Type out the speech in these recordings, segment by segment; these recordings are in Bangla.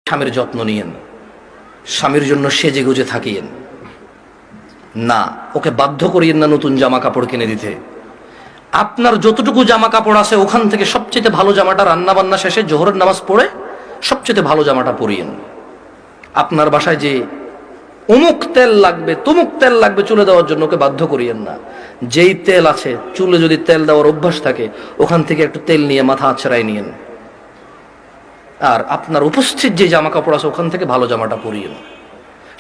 স্বামীর যত্ন নিয়েন, স্বামীর জন্য সেজে গুজে থাকিয়েন না, ওকে বাধ্য করিয়েন না নতুন জামা কাপড় কিনে দিতে। আপনার যতটুকু জামা কাপড় আছে ওখান থেকে সবচেয়ে ভালো জামাটা রান্না বান্না শেষে জোহরের নামাজ পড়ে সবচেয়ে ভালো জামাটা পরিয়েন। আপনার বাসায় যে অমুক তেল লাগবে তমুক তেল লাগবে চুলে দেওয়ার জন্য ওকে বাধ্য করিয়েন না। যেই তেল আছে, চুলে যদি তেল দেওয়ার অভ্যাস থাকে ওখান থেকে একটু তেল নিয়ে মাথা আছড়াই নিয়েন। আর আপনার উপস্থিত যে জামা কাপড় আছে ওখান থেকে ভালো জামাটা পরিয়েন।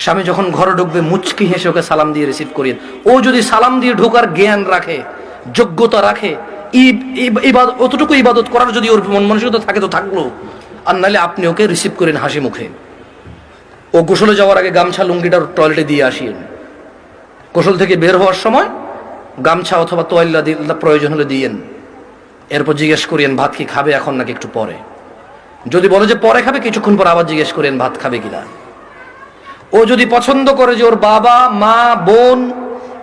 স্বামী যখন ঘরে ঢুকবে মুচকি হেসে ওকে সালাম দিয়ে রিসিভ করিয়েন। ও যদি সালাম দিয়ে ঢোকার জ্ঞান রাখে, যোগ্যতা রাখে, অতটুকু ইবাদত করার যদি ওর মন মানসিকতা থাকে তো থাকলো, আর নাহলে আপনি ওকে রিসিভ করেন হাসি মুখে। ও গোসলে যাওয়ার আগে গামছা লুঙ্গিটা টয়লেটে দিয়ে আসিয়েন। গোসল থেকে বের হওয়ার সময় গামছা অথবা তোয়াল্লা প্রয়োজন হলে দিয়েন। এরপর জিজ্ঞেস করিয়েন ভাত কি খাবে এখন নাকি একটু পরে। যদি বলে যে পরে খাবে, কিছুক্ষণ পর আবার জিজ্ঞেস করেন ভাত খাবে কিনা। ও যদি পছন্দ করে যে ওর বাবা মা বোন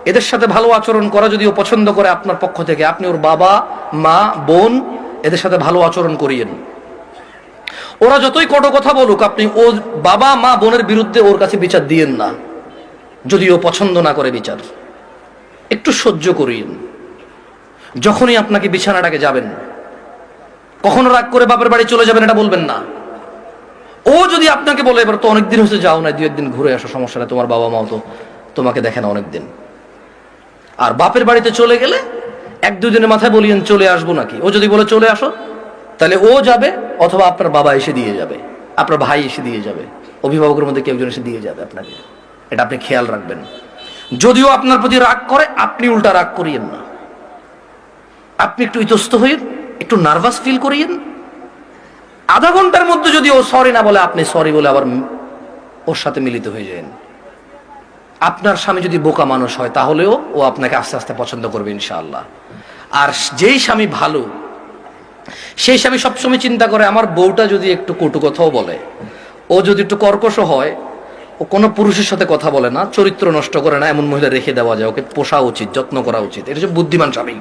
এদের সাথে ভালো আচরণ করা, যদি ও পছন্দ করে আপনার পক্ষ থেকে, আপনি ওর বাবা মা বোন এদের সাথে ভালো আচরণ করিয়েন। ওরা যতই কটু কথা বলুক, আপনি ও বাবা মা বোনের বিরুদ্ধে ওর কাছে বিচার দিয়েন না। যদি ও পছন্দ না করে বিচার, একটু সহ্য করিয়েন। যখনই আপনাকে বিছানাটাকে যাবেন, কখনো রাগ করে বাপের বাড়ি চলে যাবেন এটা বলবেন না। ও যদি আপনাকে বলে এবার তো অনেকদিন হয়েছে যাও না, 2-1 দিন ঘুরে আসো, সমস্যা নেই, তোমার বাবা মাও তো তোমাকে দেখে না অনেকদিন। আর বাপের বাড়িতে চলে গেলে 1-2 দিনের মাথায় বলিয়েন চলে আসবো নাকি। ও যদি বলে চলে আসো, তাহলে ও যাবে, অথবা আপনার বাবা এসে দিয়ে যাবে, আপনার ভাই এসে দিয়ে যাবে, অভিভাবকের মধ্যে কেউ একজন এসে দিয়ে যাবে আপনাকে। এটা আপনি খেয়াল রাখবেন। যদিও আপনার প্রতি রাগ করে, আপনি উল্টা রাগ করিয়েন না। আপনি একটু ইতস্ত হইন, একটু নার্ভাস ফিল করিয়েন। আধা ঘন্টার মধ্যে যদি ও সরি না বলে, আপনি সরি বলে আবার ওর সাথে মিলিত হয়ে যান। আপনার স্বামী যদি বোকা মানুষ হয় তাহলেও ও আপনাকে আস্তে আস্তে পছন্দ করবে ইনশাআল্লাহ। আর যেই স্বামী ভালো, সেই স্বামী সবসময় চিন্তা করে আমার বউটা যদি একটু কটু কথাও বলে, ও যদি একটু কর্কশ হয়, ও কোনো পুরুষের সাথে কথা বলে না, চরিত্র নষ্ট করে না, এমন মহিলা রেখে দেওয়া যায়, ওকে পোষা উচিত, যত্ন করা উচিত। এটা হচ্ছে বুদ্ধিমান স্বামী।